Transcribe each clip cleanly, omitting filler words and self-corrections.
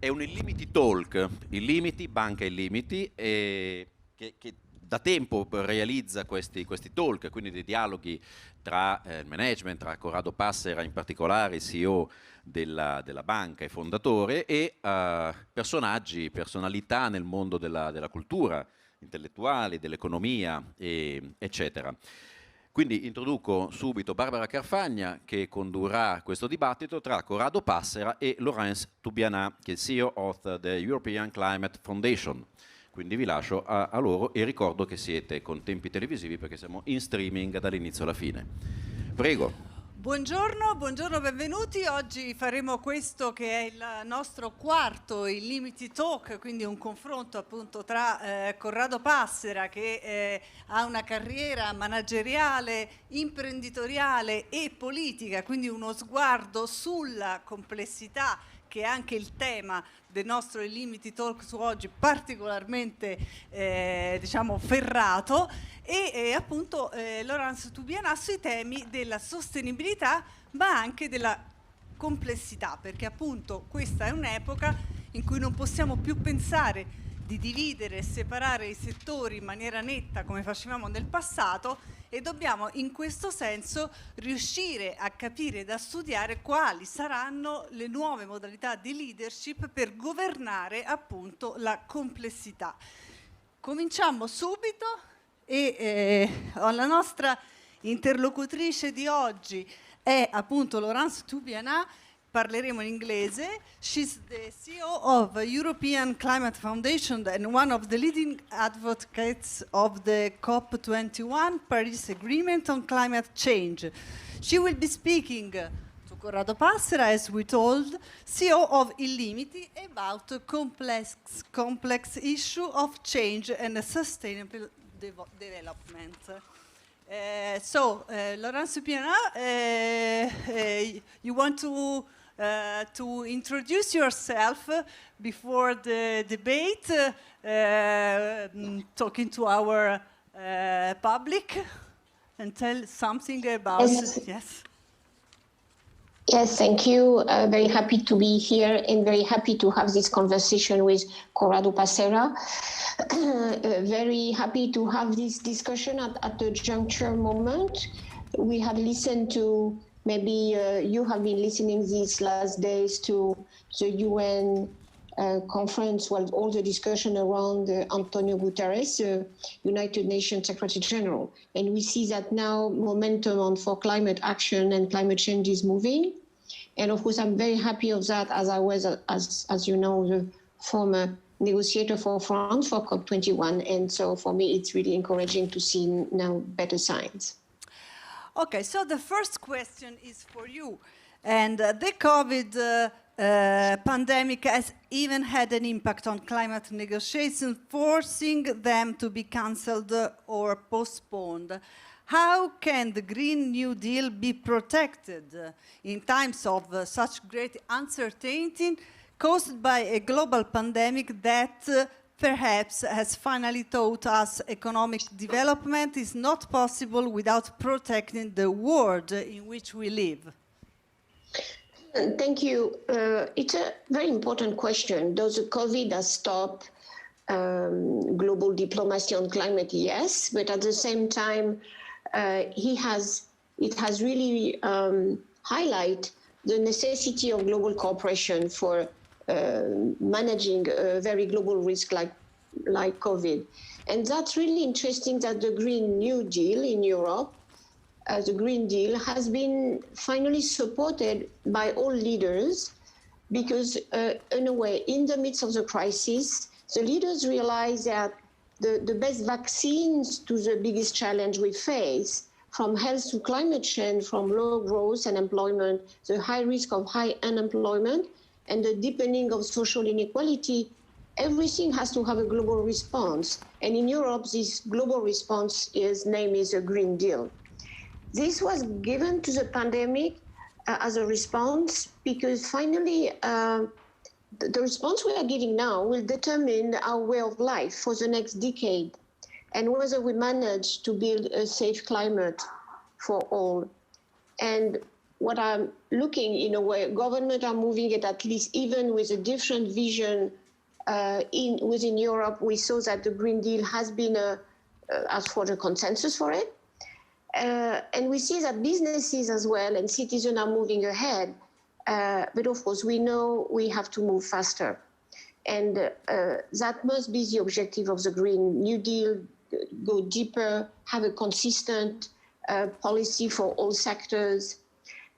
È un illimity talk, illimity, banca illimity, che da tempo realizza questi talk, quindi dei dialoghi tra il management, tra Corrado Passera in particolare, il CEO della banca e fondatore, e personalità nel mondo della cultura, intellettuali, dell'economia, eccetera. Quindi introduco subito Barbara Carfagna che condurrà questo dibattito tra Corrado Passera e Laurence Lubiana, che è il CEO of the European Climate Foundation. Quindi vi lascio a loro e ricordo che siete con tempi televisivi perché siamo in streaming dall'inizio alla fine. Prego. Buongiorno, benvenuti. Oggi faremo questo che è il nostro quarto illimity talk, quindi un confronto appunto tra Corrado Passera, che ha una carriera manageriale, imprenditoriale e politica, quindi uno sguardo sulla complessità che è anche il tema del nostro illimity talk su oggi, particolarmente diciamo ferrato, e appunto Laurence Lubiana sui temi della sostenibilità ma anche della complessità, perché appunto questa è un'epoca in cui non possiamo più pensare di dividere e separare i settori in maniera netta come facevamo nel passato, e dobbiamo in questo senso riuscire a capire ed a studiare quali saranno le nuove modalità di leadership per governare appunto la complessità. Cominciamo subito e la nostra interlocutrice di oggi è appunto Laurence Lubiana. Parleremo in inglese. She's the CEO of the European Climate Foundation and one of the leading advocates of the COP21 Paris Agreement on Climate Change. She will be speaking to Corrado Passera, as we told, CEO of illimity, about the complex issue of change and sustainable development. Laurence Lubiana, you want to introduce yourself before the debate, talking to our public, and tell something about yes. Yes. Yes, thank you. Very happy to be here and very happy to have this conversation with Corrado Passera. Very happy to have this discussion at the juncture moment. We have listened to, maybe you have been listening these last days to the UN conference, well, all the discussion around Antonio Guterres, United Nations Secretary General. And we see that now momentum for climate action and climate change is moving. And of course, I'm very happy of that, as I was, as you know, the former negotiator for France for COP21. And so for me, it's really encouraging to see now better signs. Okay, so the first question is for you. And the COVID pandemic has even had an impact on climate negotiations, forcing them to be cancelled or postponed. How can the Green New Deal be protected in times of such great uncertainty caused by a global pandemic that perhaps has finally taught us economic development is not possible without protecting the world in which we live? Thank you. It's a very important question. Does the COVID have stopped global diplomacy on climate? Yes, but at the same time, it has really highlighted the necessity of global cooperation for managing a very global risk like COVID. And that's really interesting that the Green New Deal in Europe, the Green Deal, has been finally supported by all leaders because, in a way, in the midst of the crisis, the leaders realize that the best vaccines to the biggest challenge we face, from health to climate change, from low growth and employment, the high risk of high unemployment, and the deepening of social inequality, everything has to have a global response. And in Europe, this global response name is a Green Deal. This was given to the pandemic as a response because finally, the response we are giving now will determine our way of life for the next decade and whether we manage to build a safe climate for all. And what I'm looking, in a way, governments are moving it at least even with a different vision within Europe. We saw that the Green Deal has been asked for the consensus for it. And we see that businesses as well and citizens are moving ahead. But of course, we know we have to move faster. And that must be the objective of the Green New Deal, go deeper, have a consistent policy for all sectors.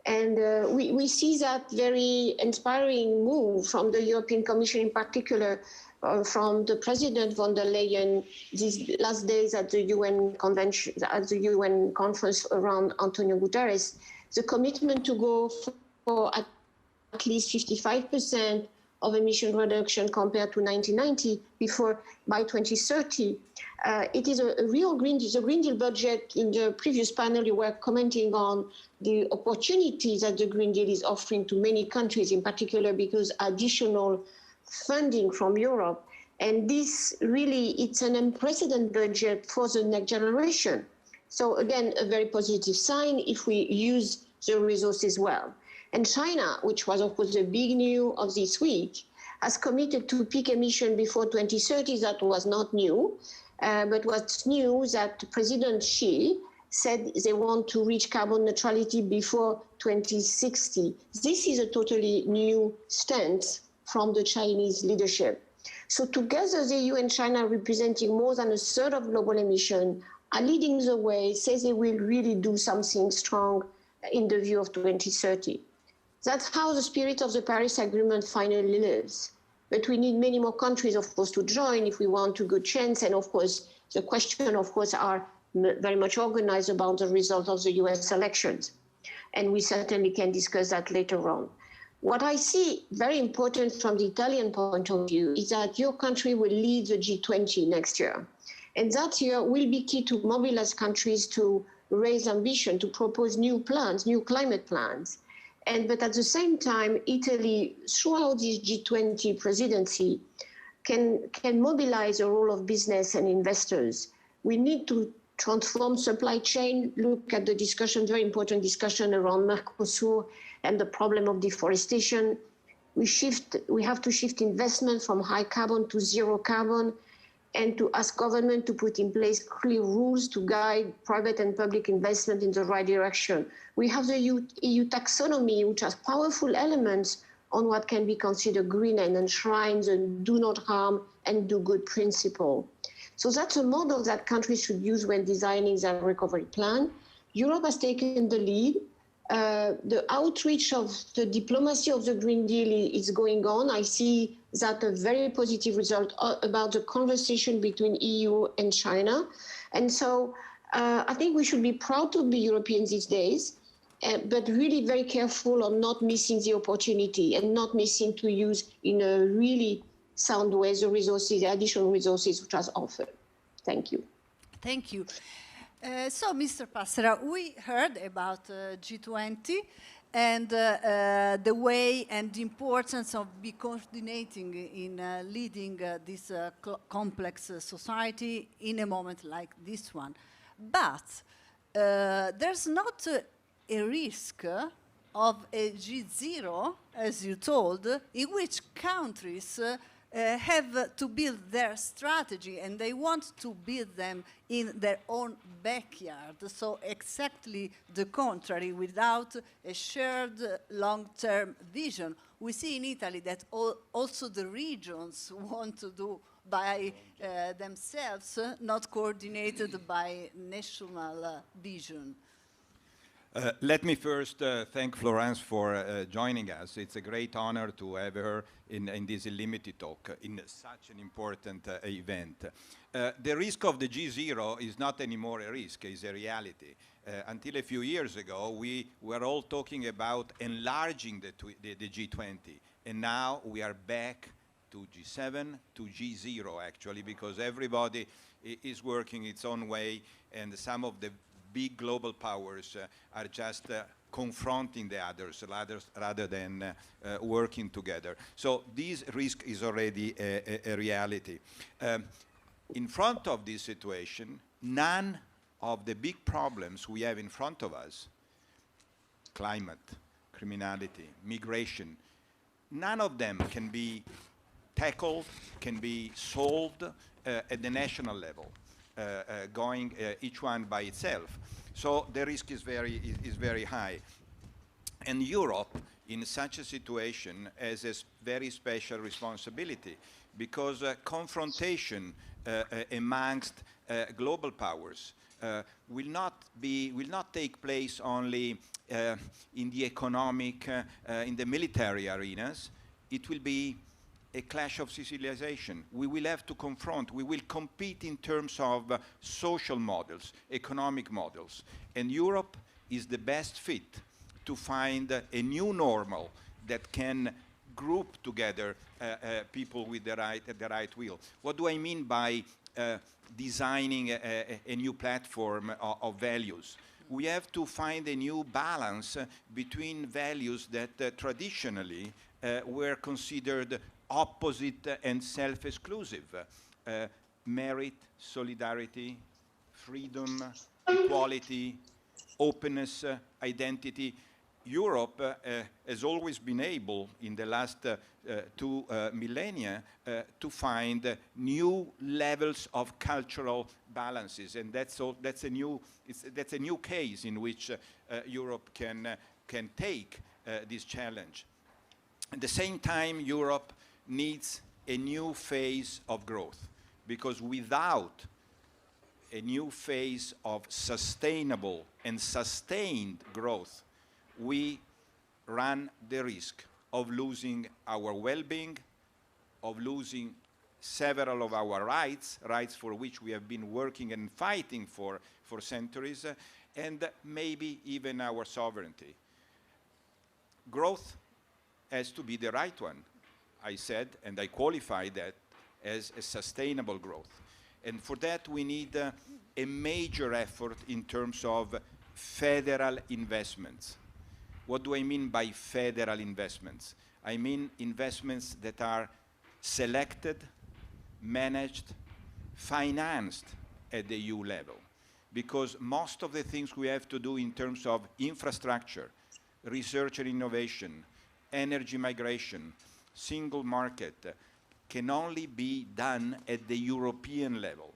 And we see that very inspiring move from the European Commission in particular, from the President von der Leyen these last days at the UN convention, at the UN conference around Antonio Guterres, the commitment to go for at least 55% of emission reduction compared to 1990 by 2030. It is a real Green Deal. The Green Deal budget, in the previous panel, you were commenting on the opportunities that the Green Deal is offering to many countries, in particular because additional funding from Europe. And this really, it's an unprecedented budget for the next generation. So again, a very positive sign if we use the resources well. And China, which was of course the big news of this week, has committed to peak emission before 2030. That was not new. But what's new is that President Xi said they want to reach carbon neutrality before 2060. This is a totally new stance from the Chinese leadership. So together, the EU and China, representing more than a third of global emission, are leading the way, says they will really do something strong in the view of 2030. That's how the spirit of the Paris Agreement finally lives. But we need many more countries, of course, to join if we want a good chance. And of course, the question, of course, are very much organized about the result of the US elections. And we certainly can discuss that later on. What I see very important from the Italian point of view is that your country will lead the G20 next year. And that year will be key to mobilize countries to raise ambition, to propose new plans, new climate plans. But at the same time, Italy, throughout this G20 presidency, can mobilize the role of business and investors. We need to transform supply chain, look at the discussion, very important discussion around Mercosur and the problem of deforestation. We have to shift investment from high carbon to zero carbon, and to ask government to put in place clear rules to guide private and public investment in the right direction. We have the EU taxonomy, which has powerful elements on what can be considered green and enshrines and do not harm and do good principle. So that's a model that countries should use when designing their recovery plan. Europe has taken the lead. The outreach of the diplomacy of the Green Deal is going on. I see that a very positive result about the conversation between EU and China. And so I think we should be proud to be Europeans these days, but really very careful on not missing the opportunity and not missing to use in a really sound way the resources, the additional resources which are offered. Thank you. Thank you. So, Mr. Passera, we heard about G20 and the way and the importance of be coordinating in leading this complex society in a moment like this one. But there's not a risk of a G0, as you told, in which countries have to build their strategy, and they want to build them in their own backyard. So exactly the contrary, without a shared long-term vision. We see in Italy that also the regions want to do by themselves, not coordinated by national vision. Let me first thank Florence for joining us. It's a great honor to have her in this illimity talk in such an important event. The risk of the G0 is not anymore a risk, it's a reality. Until a few years ago, we were all talking about enlarging the G20, and now we are back to G7, to G0 actually, because everybody is working its own way, and some of the big global powers are just confronting the others rather than working together. So this risk is already a reality. In front of this situation, none of the big problems we have in front of us climate, criminality, migration, none of them can be tackled, can be solved at the national level, going each one by itself. So the risk is very high. And Europe, in such a situation, has a very special responsibility, because confrontation amongst global powers will not take place only in the economic, in the military arenas. It will be a clash of civilization. We will have to confront, we will compete in terms of social models, economic models. And Europe is the best fit to find a new normal that can group together people with the right will. What do I mean by designing a new platform of values? We have to find a new balance between values that traditionally were considered opposite and self-exclusive. Merit, solidarity, freedom, equality, openness, identity. Europe has always been able, in the last two millennia, to find new levels of cultural balances, and that's a new case in which Europe can take this challenge. At the same time, Europe needs a new phase of growth, because without a new phase of sustainable and sustained growth, we run the risk of losing our well-being, of losing several of our rights for which we have been working and fighting for centuries, and maybe even our sovereignty. Growth has to be the right one, I said, and I qualify that as a sustainable growth. And for that we need a major effort in terms of federal investments. What do I mean by federal investments? I mean investments that are selected, managed, financed at the EU level. Because most of the things we have to do in terms of infrastructure, research and innovation, energy migration, single market, can only be done at the European level.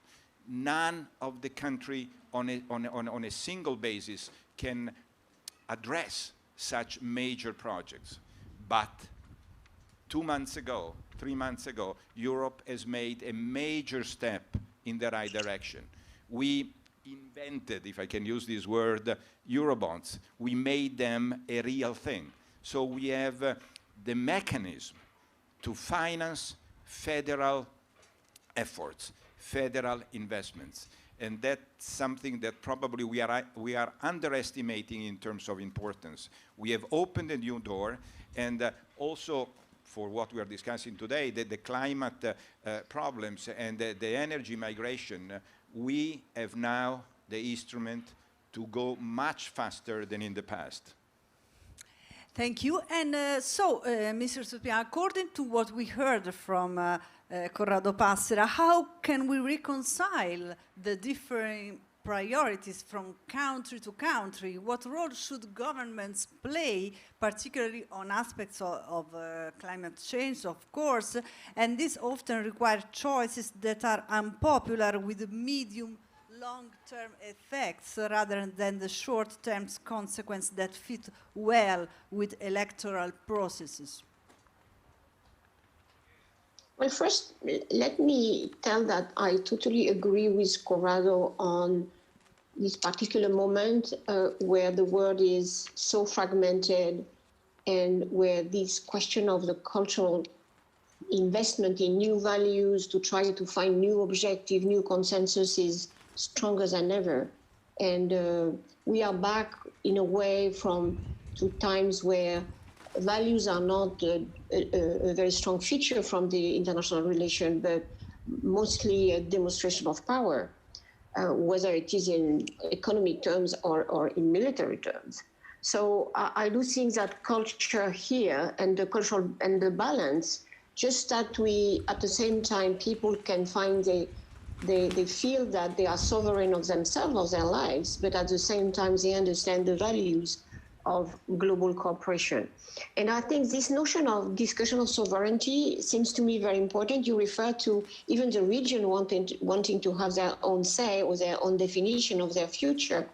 None of the country on a single basis can address such major projects. But 2 months ago, 3 months ago, Europe has made a major step in the right direction. We invented, if I can use this word, Eurobonds. We made them a real thing. So we have the mechanism to finance federal efforts, federal investments. And that's something that probably we are underestimating in terms of importance. We have opened a new door, and also for what we are discussing today, the climate problems and the energy migration, we have now the instrument to go much faster than in the past. Thank you. And Mr. Lubiana, according to what we heard from Corrado Passera, how can we reconcile the different priorities from country to country? What role should governments play, particularly on aspects of climate change, of course, and this often requires choices that are unpopular with medium long-term effects rather than the short-term consequences that fit well with electoral processes? Well, first, let me tell that I totally agree with Corrado on this particular moment where the world is so fragmented and where this question of the cultural investment in new values to try to find new objective, new consensus is stronger than ever. And we are back in a way to times where values are not a very strong feature from the international relation, but mostly a demonstration of power, whether it is in economic terms or in military terms. So I do think that culture here and the cultural and the balance, just that we, at the same time, people can find they feel that they are sovereign of themselves, of their lives, but at the same time, they understand the values of global cooperation. And I think this notion of discussion of sovereignty seems to me very important. You refer to even the region wanting to have their own say or their own definition of their future.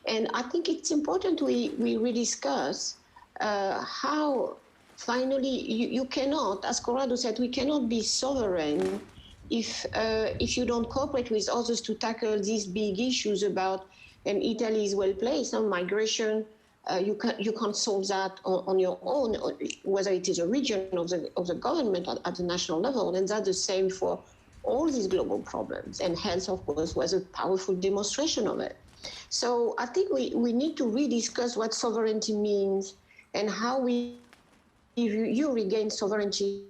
And I think it's important we rediscuss how finally you cannot, as Corrado said, we cannot be sovereign if you don't cooperate with others to tackle these big issues about, and Italy is well placed on migration. You can't solve that on your own, whether it is a region of the government at the national level, and that's the same for all these global problems. And health, of course, was a powerful demonstration of it. So I think we need to rediscuss what sovereignty means and how you regain sovereignty,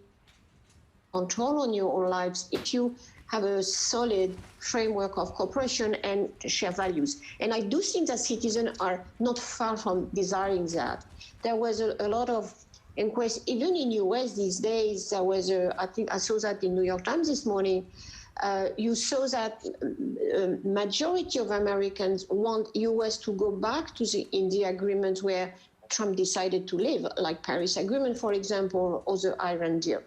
control on your own lives if you have a solid framework of cooperation and shared values. And I do think that citizens are not far from desiring that. There was a lot of inquiries, even in US these days. There was I think I saw that in New York Times this morning. You saw that majority of Americans want US to go back to the agreements where Trump decided to live, like Paris Agreement, for example, or the Iran deal.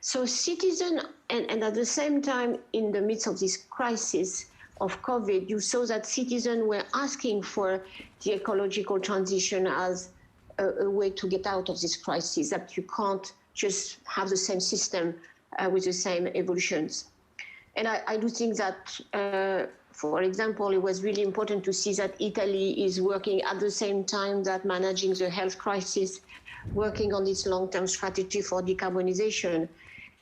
So citizens, and at the same time, in the midst of this crisis of COVID, you saw that citizens were asking for the ecological transition as a way to get out of this crisis, that you can't just have the same system with the same evolutions. And I do think that, for example, it was really important to see that Italy is working at the same time that managing the health crisis, working on its long-term strategy for decarbonization.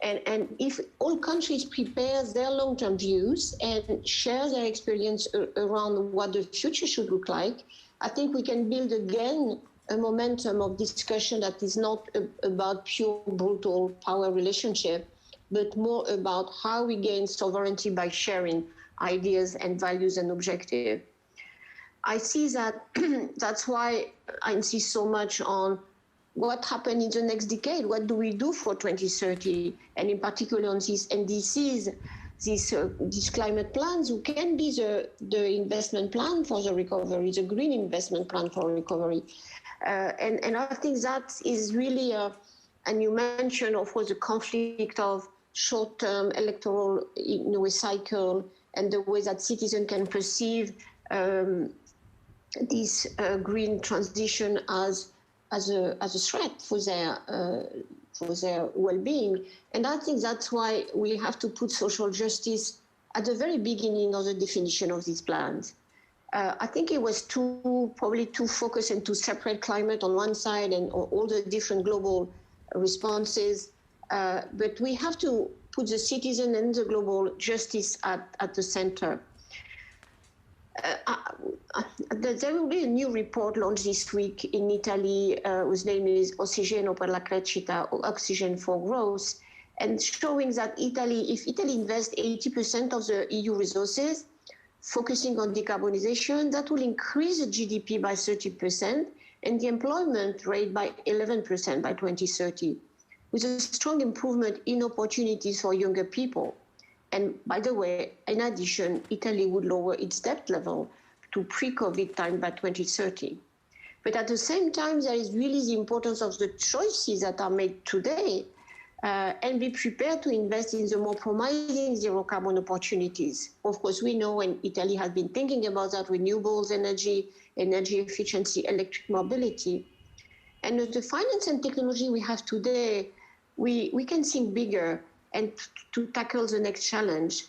And if all countries prepare their long-term views and share their experience around what the future should look like, I think we can build again a momentum of discussion that is not about pure brutal power relationship, but more about how we gain sovereignty by sharing ideas and values and objectives. I see that that's why I insist so much on what happened in the next decade. What do we do for 2030? And in particular on these NDCs, these climate plans, who can be the investment plan for the recovery, the green investment plan for recovery. And I think that is really, and you mentioned, of course, the conflict of short-term electoral cycle and the way that citizens can perceive this green transition as a threat for their well-being. And I think that's why we have to put social justice at the very beginning of the definition of these plans. I think it was probably too focused and too separate climate on one side and all the different global responses. But we have to put the citizen and the global justice at the center. There will be a new report launched this week in Italy, whose name is Ossigeno per la crescita, or Oxygen for Growth, and showing that if Italy invests 80% of the EU resources, focusing on decarbonization, that will increase the GDP by 30% and the employment rate by 11% by 2030, with a strong improvement in opportunities for younger people. And by the way, in addition, Italy would lower its debt level to pre-COVID time by 2030. But at the same time, there is really the importance of the choices that are made today and be prepared to invest in the more promising zero carbon opportunities. Of course, we know, and Italy has been thinking about that, renewables, energy efficiency, electric mobility. And with the finance and technology we have today, we can think bigger. And to tackle the next challenge,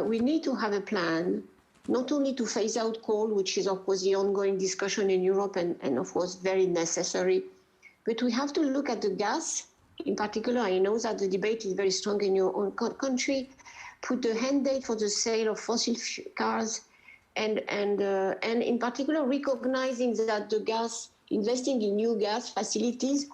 we need to have a plan, not only to phase out coal, which is, of course, the ongoing discussion in Europe and of course, very necessary, but we have to look at the gas. In particular, I know that the debate is very strong in your own country, put the end date for the sale of fossil cars, and in particular, recognizing that the gas, investing in new gas facilities,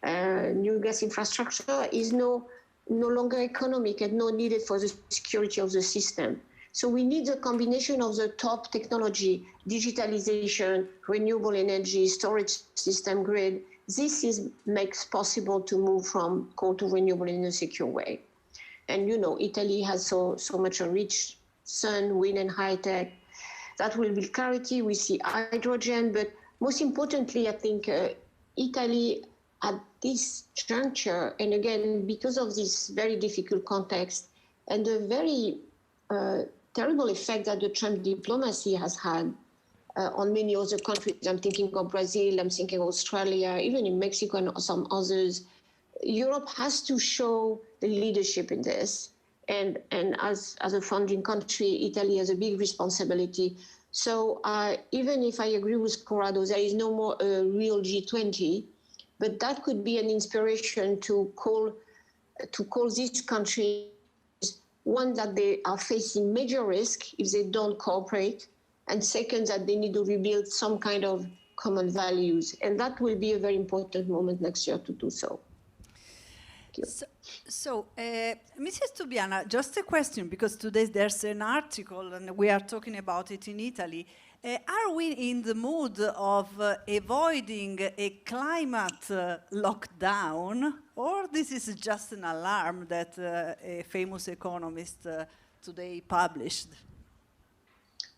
new gas infrastructure is no longer economic and not needed for the security of the system. So we need a combination of the top technology, digitalization, renewable energy, storage system grid. This makes possible to move from coal to renewable in a secure way. And you know, Italy has so much a rich sun, wind and high tech. That will build clarity. We see hydrogen, but most importantly, I think Italy at this juncture, and again, because of this very difficult context and the very terrible effect that the Trump diplomacy has had on many other countries. I'm thinking of Brazil, I'm thinking of Australia, even in Mexico and some others. Europe has to show the leadership in this. And as a founding country, Italy has a big responsibility. So even if I agree with Corrado, there is no more real G20, but that could be an inspiration to call these countries, one, that they are facing major risk if they don't cooperate, and second, that they need to rebuild some kind of common values. And that will be a very important moment next year to do so. So, Mrs. Lubiana, just a question, because today there's an article and we are talking about it in Italy. Are we in the mood of avoiding a climate lockdown, or this is just an alarm that a famous economist today published?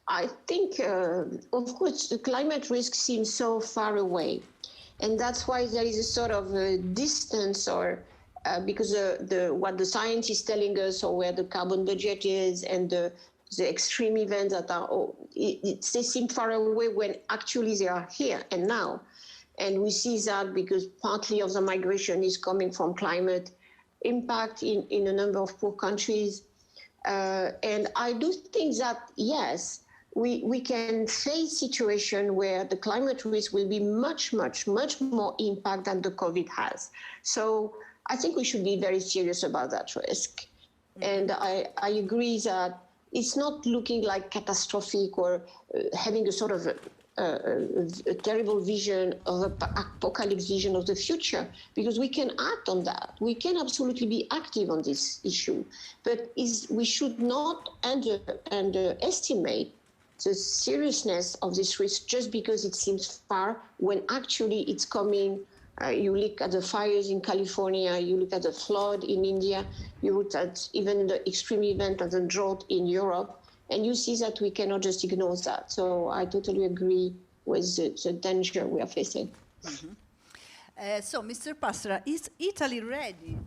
I think, of course, the climate risk seems so far away. And that's why there is a sort of a distance, or because what the science is telling us, or where the carbon budget is, and the extreme events that are, they seem far away when actually they are here and now. And we see that because partly of the migration is coming from climate impact in a number of poor countries. And I do think that, yes, we can face situation where the climate risk will be much, much, much more impact than the COVID has. So I think we should be very serious about that risk. And I agree that it's not looking like catastrophic or having a sort of a terrible vision of apocalypse vision of the future, because we can act on that. We can absolutely be active on this issue, but we should not underestimate the seriousness of this risk just because it seems far when actually it's coming. You look at the fires in California, you look at the flood in India, you look at even the extreme event of the drought in Europe, and you see that we cannot just ignore that. So I totally agree with the danger we are facing. Mm-hmm. So, Mr. Passera, is Italy ready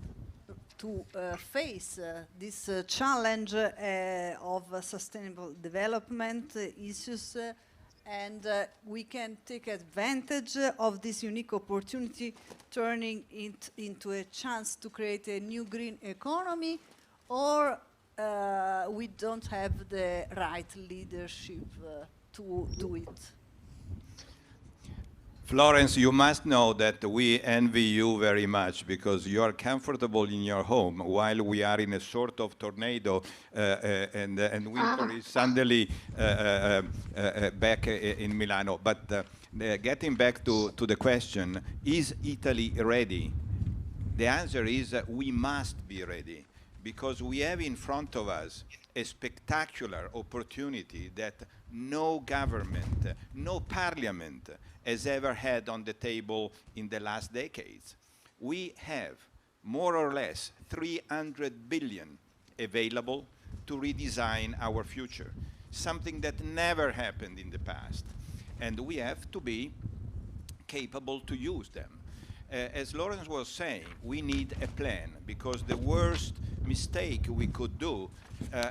to face this challenge of sustainable development issues, and we can take advantage of this unique opportunity, turning it into a chance to create a new green economy, or we don't have the right leadership to do it? Florence, you must know that we envy you very much because you are comfortable in your home while we are in a sort of tornado and winter is suddenly back in Milano. But getting back to the question, is Italy ready? The answer is we must be ready, because we have in front of us a spectacular opportunity that no government, no parliament has ever had on the table in the last decades. We have more or less 300 billion available to redesign our future, something that never happened in the past. And we have to be capable to use them. As Laurence was saying, we need a plan, because the worst mistake we could do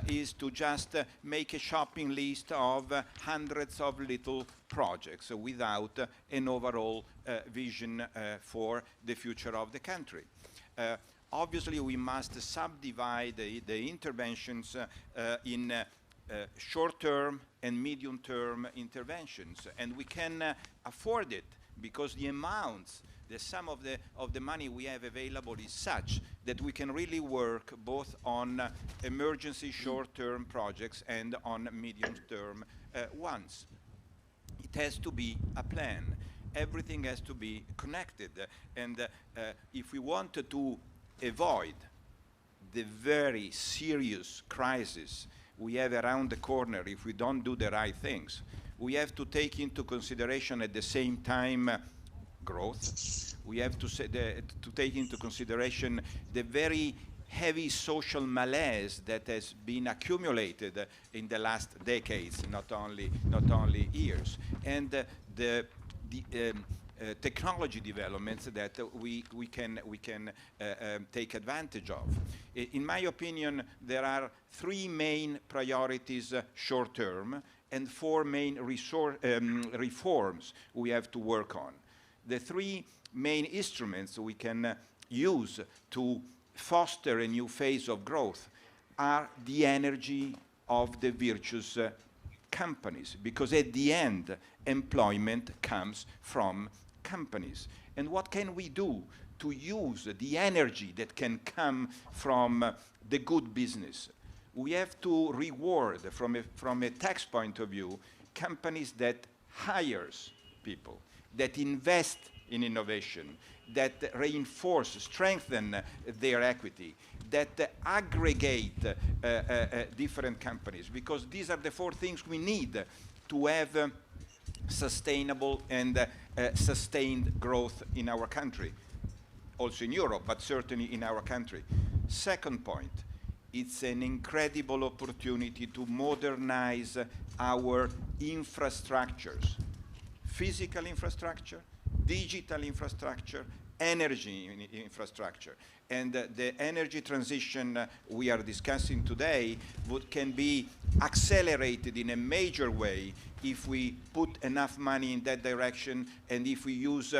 is to just make a shopping list of hundreds of little projects without an overall vision for the future of the country. Obviously, we must subdivide the interventions in short-term and medium-term interventions, and we can afford it because the amounts, the sum of the money we have available is such that we can really work both on emergency short-term projects and on medium-term ones. It has to be a plan. Everything has to be connected. And if we want to avoid the very serious crisis we have around the corner if we don't do the right things, we have to take into consideration at the same time growth. We have to take into consideration the very heavy social malaise that has been accumulated in the last decades, not only years, and the technology developments that we can take advantage of. In my opinion, there are three main priorities short term and four main reforms we have to work on. The three main instruments we can use to foster a new phase of growth are the energy of the virtuous companies, because at the end, employment comes from companies. And what can we do to use the energy that can come from the good business? We have to reward, from a tax point of view, companies that hires people, that invest in innovation, that reinforce, strengthen their equity, that aggregate different companies, because these are the four things we need to have sustainable and sustained growth in our country, also in Europe, but certainly in our country. Second point, it's an incredible opportunity to modernize our infrastructures, physical infrastructure, digital infrastructure, energy infrastructure. And the energy transition we are discussing today can be accelerated in a major way if we put enough money in that direction and if we use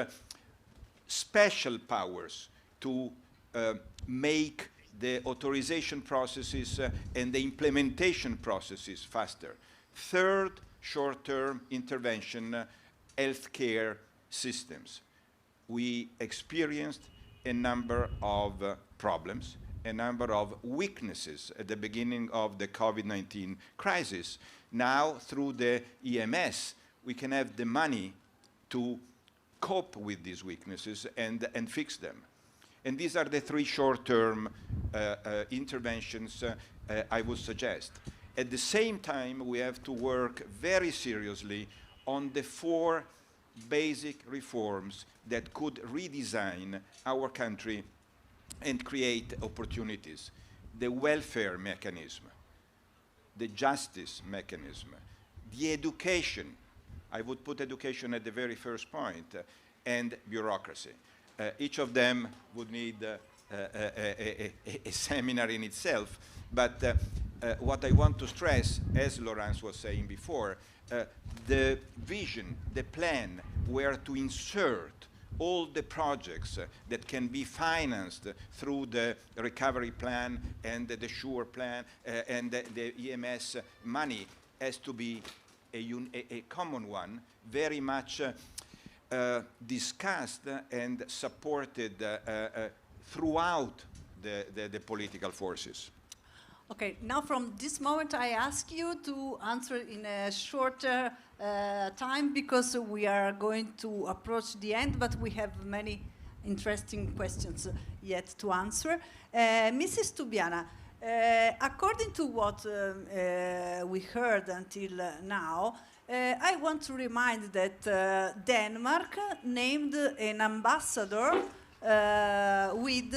special powers to make the authorization processes and the implementation processes faster. Third, short-term intervention, healthcare systems. We experienced a number of problems, a number of weaknesses at the beginning of the COVID-19 crisis. Now, through the EMS, we can have the money to cope with these weaknesses and fix them. And these are the three short-term interventions I would suggest. At the same time, we have to work very seriously on the four basic reforms that could redesign our country and create opportunities. The welfare mechanism, the justice mechanism, the education, I would put education at the very first point, and bureaucracy. Each of them would need a seminar in itself, but what I want to stress, as Laurence was saying before, the vision, the plan, where to insert all the projects that can be financed through the recovery plan and the SURE plan and the EMS money has to be a common one, very much discussed and supported throughout the political forces. Okay, now from this moment I ask you to answer in a shorter time because we are going to approach the end, but we have many interesting questions yet to answer. Mrs. Lubiana, according to what we heard until now, I want to remind that Denmark named an ambassador with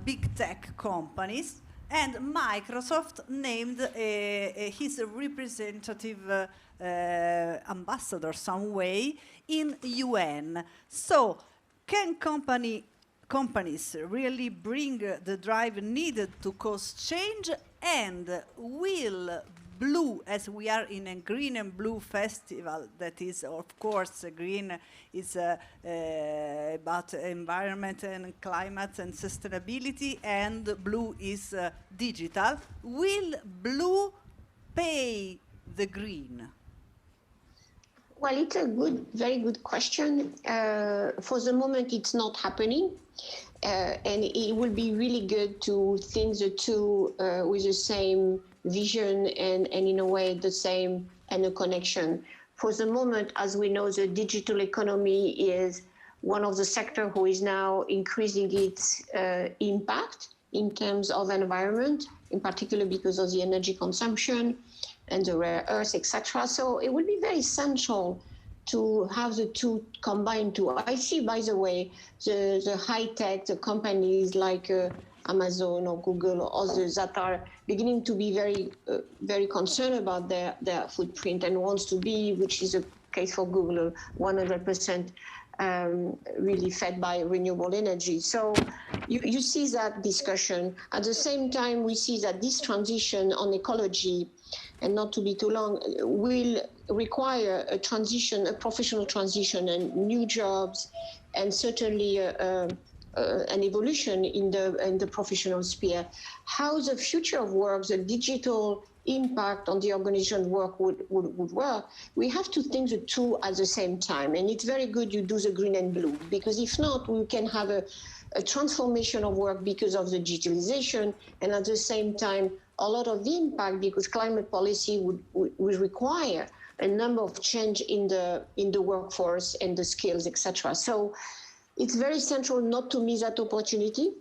big tech companies, and Microsoft named his representative ambassador some way in UN. So, can companies really bring the drive needed to cause change, and will Blu, as we are in a Green and Blu Festival, that is, of course, green is about environment and climate and sustainability, and Blu is digital. Will Blu pay the green? Well, it's a very good question. For the moment, it's not happening. And it will be really good to think the two with the same vision and in a way the same and a connection. For the moment, as we know, the digital economy is one of the sectors who is now increasing its impact in terms of environment, in particular because of the energy consumption and the rare earths, etc. So it will be very essential to have the two combined too. I see, by the way, the high-tech, the companies like Amazon or Google or others that are beginning to be very concerned about their footprint and wants to be, which is a case for Google, 100% really fed by renewable energy. So you see that discussion. At the same time, we see that this transition on ecology, and not to be too long, will require a transition, a professional transition, and new jobs, and certainly an evolution in the professional sphere. How the future of work, the digital impact on the organization work would work, we have to think the two at the same time. And it's very good you do the green and blue, because if not, we can have a transformation of work because of the digitalization, and at the same time, a lot of the impact, because climate policy would require a number of change in the workforce and the skills, etc. So it's very central not to miss that opportunity.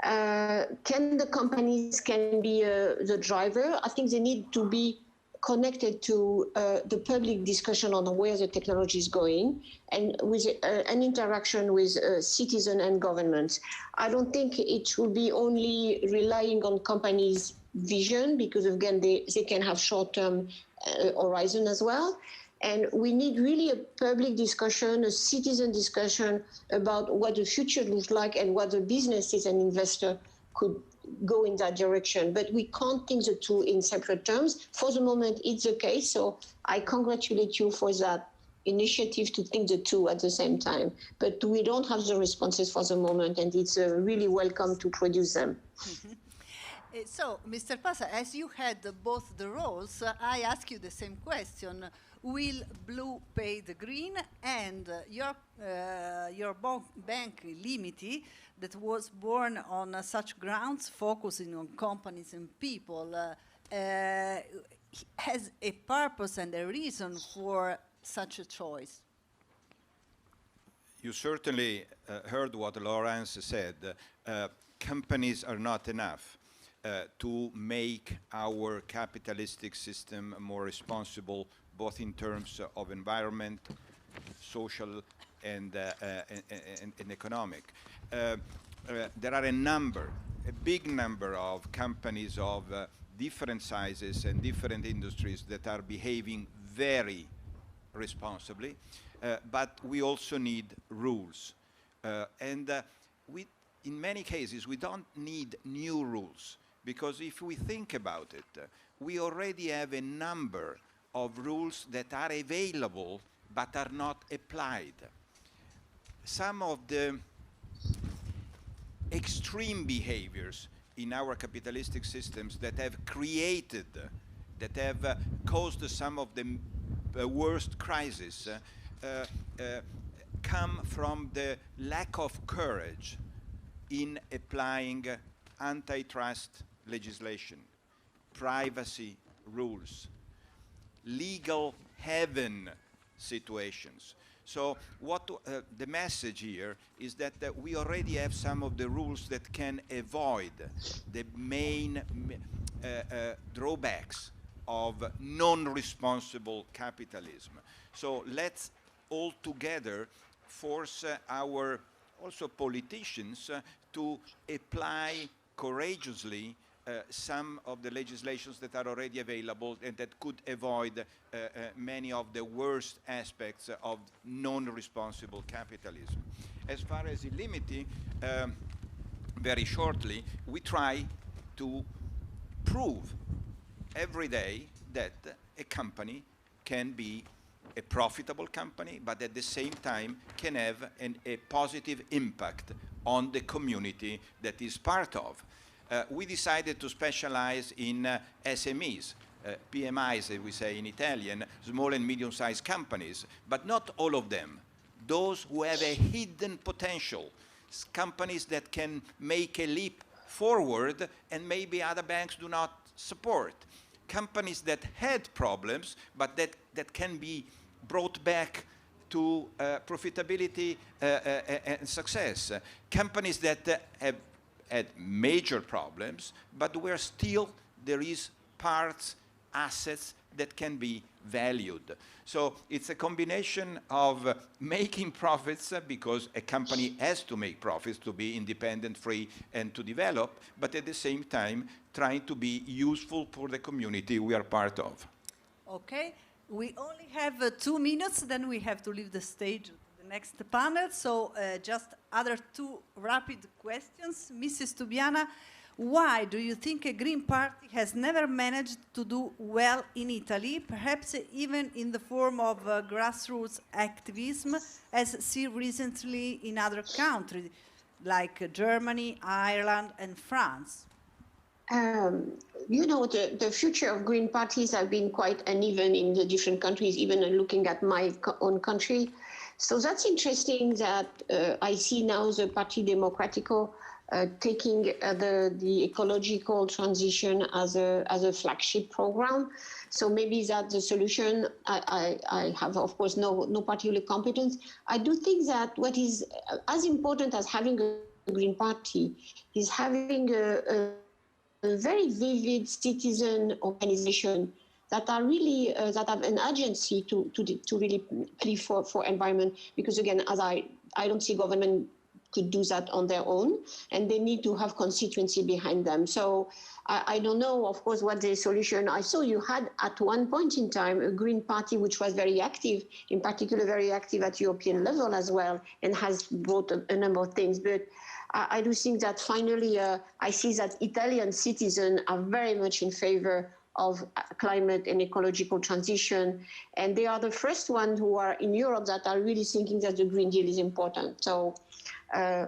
Can the companies be the driver? I think they need to be connected to the public discussion on where the technology is going, and with an interaction with citizens and governments. I don't think it should be only relying on companies' vision, because again, they can have short-term horizon as well. And we need really a public discussion, a citizen discussion about what the future looks like and what the businesses and investors could go in that direction. But we can't think the two in separate terms. For the moment, it's the case. So I congratulate you for that initiative to think the two at the same time. But we don't have the responses for the moment, and it's really welcome to produce them. Mm-hmm. So, Mr. Passera, as you had both the roles, I ask you the same question. Will blue pay the green? And your bank, illimity, that was born on such grounds, focusing on companies and people, has a purpose and a reason for such a choice. You certainly heard what Laurence said. Companies are not enough to make our capitalistic system more responsible, both in terms of environment, social, and economic. There are a big number of companies of different sizes and different industries that are behaving very responsibly, but we also need rules. In many cases, we don't need new rules, because if we think about it, we already have a number of rules that are available but are not applied. Some of the extreme behaviors in our capitalistic systems that have caused some of the worst crises come from the lack of courage in applying antitrust legislation, privacy rules, legal haven situations. So the message here is that we already have some of the rules that can avoid the main drawbacks of non-responsible capitalism. So let's all together force our also politicians to apply courageously some of the legislations that are already available and that could avoid many of the worst aspects of non-responsible capitalism. As far as illimity, very shortly, we try to prove every day that a company can be a profitable company, but at the same time can have a positive impact on the community that is part of. We decided to specialize in SMEs, PMIs, as we say in Italian, small and medium-sized companies, but not all of them. Those who have a hidden potential, companies that can make a leap forward and maybe other banks do not support. Companies that had problems, but that can be brought back to profitability and success. Companies that have had major problems, but where still there is parts, assets that can be valued. So it's a combination of making profits, because a company has to make profits to be independent, free, and to develop, but at the same time trying to be useful for the community we are part of. Okay. We only have 2 minutes, then we have to leave the stage to the next panel. So just other 2 rapid questions. Mrs. Lubiana, why do you think a Green Party has never managed to do well in Italy, perhaps even in the form of grassroots activism, as seen recently in other countries, like Germany, Ireland, and France? You know, the future of green parties have been quite uneven in the different countries, even looking at my own country. So that's interesting that I see now the Parti Democratico taking the ecological transition as a flagship program. So maybe that's the solution. I have, of course, no particular competence. I do think that what is as important as having a green party is having a very vivid citizen organization that are really that have an agency to really plea for environment. Because again, as I don't see government could do that on their own, and they need to have constituency behind them. So I don't know, of course, what the solution. I saw you had at one point in time a Green Party which was very active, in particular very active at European level as well, and has brought a number of things. But I do think that finally I see that Italian citizens are very much in favor of climate and ecological transition. And they are the first ones who are in Europe that are really thinking that the Green Deal is important. So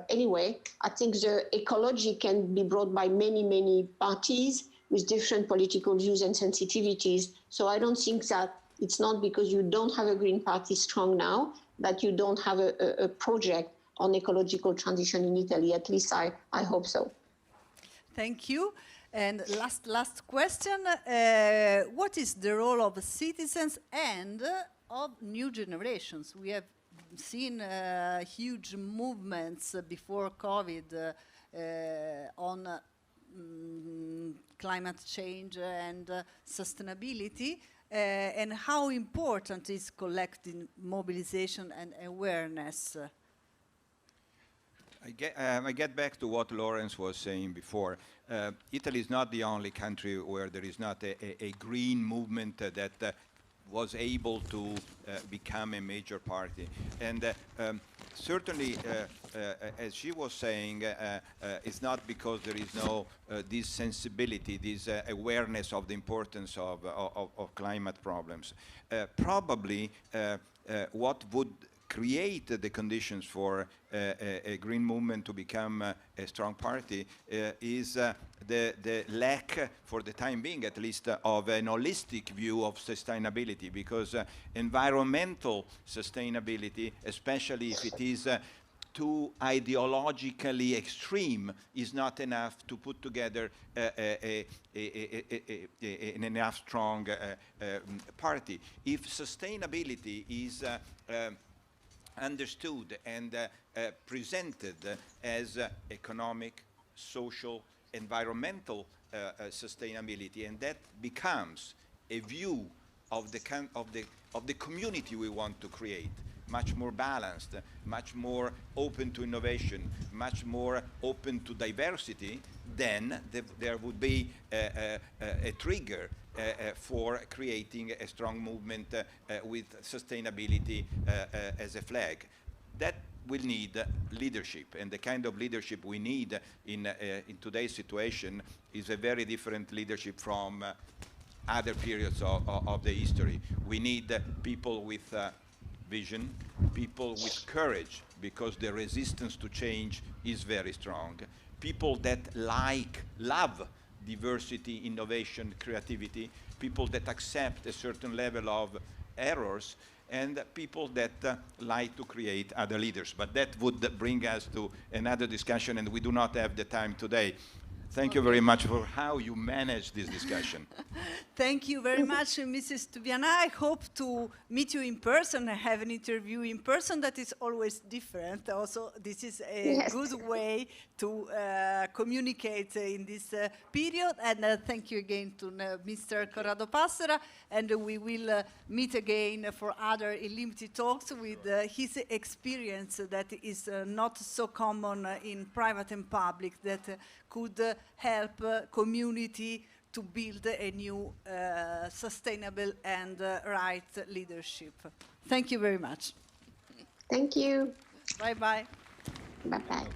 anyway, I think the ecology can be brought by many, many parties with different political views and sensitivities. So I don't think that it's not because you don't have a Green Party strong now that you don't have a project on ecological transition in Italy. At least I hope so. Thank you. And last question, what is the role of citizens and of new generations? We have seen huge movements before COVID on climate change and sustainability, and how important is collective mobilization and awareness? I get back to what Laurence was saying before. Italy is not the only country where there is not a green movement that was able to become a major party. And certainly, as she was saying, it's not because there is no this sensibility, this awareness of the importance of climate problems. Probably what would create the conditions for a green movement to become a strong party is the lack, for the time being at least, of an holistic view of sustainability, because environmental sustainability, especially if it is too ideologically extreme, is not enough to put together an enough strong party. If sustainability is understood and presented as economic, social, environmental sustainability, and that becomes a view of the community we want to create, much more balanced, much more open to innovation, much more open to diversity, then there would be a trigger for creating a strong movement with sustainability as a flag. That will need leadership, and the kind of leadership we need in today's situation is a very different leadership from other periods of the history. We need people with vision, people with courage, because the resistance to change is very strong. People that love diversity, innovation, creativity, people that accept a certain level of errors, and people that like to create other leaders. But that would bring us to another discussion, and we do not have the time today. Thank you very much for how you manage this discussion. Thank you very much, Mrs. Lubiana. I hope to meet you in person and have an interview in person. That is always different. Also, this is a good way to communicate in this period. And thank you again to Mr. Corrado Passera. And we will meet again for other illimity talks with his experience that is not so common in private and public, that could help community to build a new sustainable and right leadership. Thank you very much. Thank you. Bye-bye. Bye-bye.